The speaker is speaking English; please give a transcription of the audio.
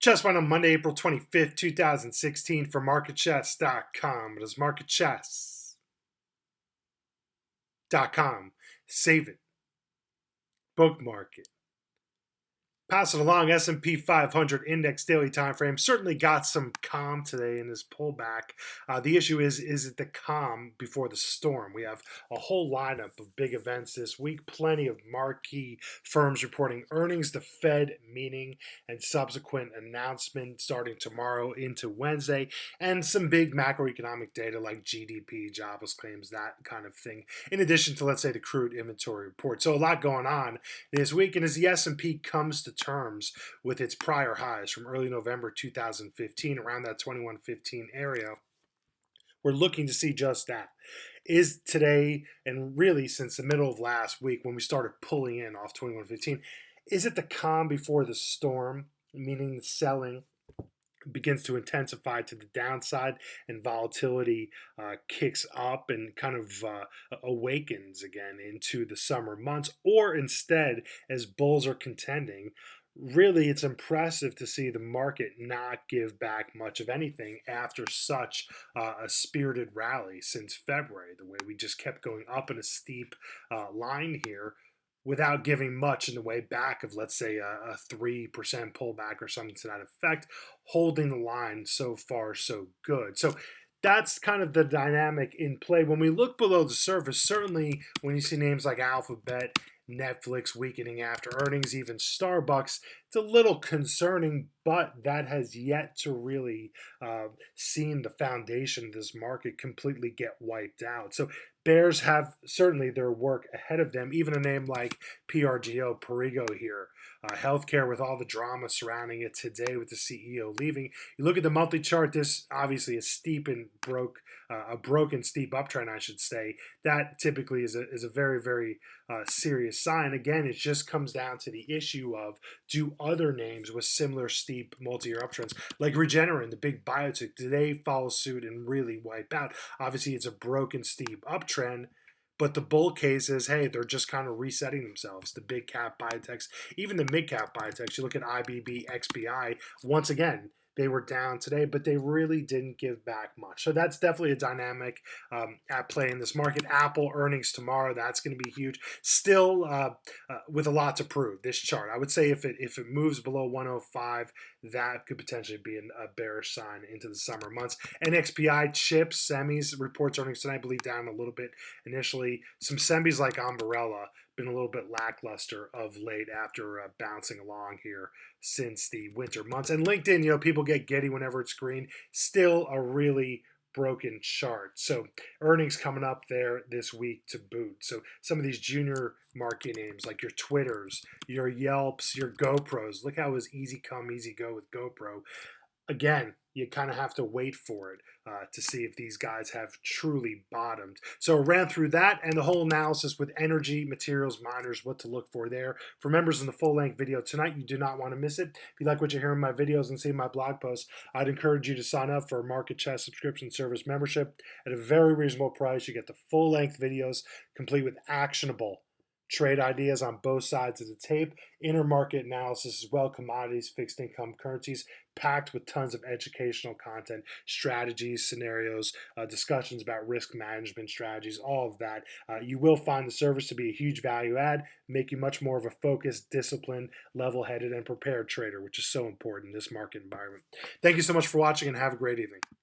Just went on Monday, April 25th, 2016 for MarketChess.com. It is MarketChess.com. Save it. Bookmark it. Pass it along. S&P 500 index daily time frame certainly got some calm today in this pullback. The issue is it the calm before the storm? We have a whole lineup of big events this week. Plenty of marquee firms reporting earnings, the Fed meeting and subsequent announcement starting tomorrow into Wednesday, and some big macroeconomic data like GDP, jobless claims, that kind of thing. In addition to, let's say, the crude inventory report. So a lot going on this week. And as the S&P comes to terms with its prior highs from early November 2015, around that 2115 area, we're looking to see just that. Is today, and really since the middle of last week when we started pulling in off 2115, is it the calm before the storm, meaning the selling begins to intensify to the downside and volatility kicks up and kind of awakens again into the summer months? Or instead, as bulls are contending, really it's impressive to see the market not give back much of anything after such a spirited rally since February, the way we just kept going up in a steep line here without giving much in the way back of, let's say, a 3% pullback or something to that effect, holding the line so far so good. So that's kind of the dynamic in play. When we look below the surface, certainly when you see names like Alphabet, Netflix weakening after earnings, even Starbucks, it's a little concerning, but that has yet to really seen the foundation of this market completely get wiped out. So bears have certainly their work ahead of them. Even a name like PRGO, Perigo here, healthcare with all the drama surrounding it today with the CEO leaving. You look at the monthly chart, this obviously is steep and a broken steep uptrend, I should say. That typically is a very, very serious sign. Again, it just comes down to the issue of, do other names with similar steep multi-year uptrends, like Regeneron, the big biotech, do they follow suit and really wipe out? Obviously, it's a broken steep uptrend, but the bull case is, hey, they're just kind of resetting themselves. The big cap biotechs, even the mid cap biotechs, you look at IBB, XBI, once again, they were down today, but they really didn't give back much. So that's definitely a dynamic at play in this market. Apple earnings tomorrow, that's going to be huge. Still with a lot to prove, this chart. I would say if it moves below 105, that could potentially be a bearish sign into the summer months. NXPI chips, semis, reports earnings tonight, I believe down a little bit initially. Some semis like Umbrella, been a little bit lackluster of late after bouncing along here since the winter months. And LinkedIn, people get giddy whenever it's green. Still a really broken chart. So earnings coming up there this week to boot. So some of these junior market names like your Twitters, your Yelps, your GoPros. Look how it was easy come, easy go with GoPro. Again, you kind of have to wait for it to see if these guys have truly bottomed. So I ran through that and the whole analysis with energy, materials, miners, what to look for there. For members in the full-length video tonight, you do not want to miss it. If you like what you hear in my videos and see my blog posts, I'd encourage you to sign up for a Market Chess subscription service membership at a very reasonable price. You get the full-length videos complete with actionable trade ideas on both sides of the tape, intermarket analysis as well, commodities, fixed income, currencies, packed with tons of educational content, strategies, scenarios, discussions about risk management strategies, all of that. You will find the service to be a huge value add, make you much more of a focused, disciplined, level-headed, and prepared trader, which is so important in this market environment. Thank you so much for watching and have a great evening.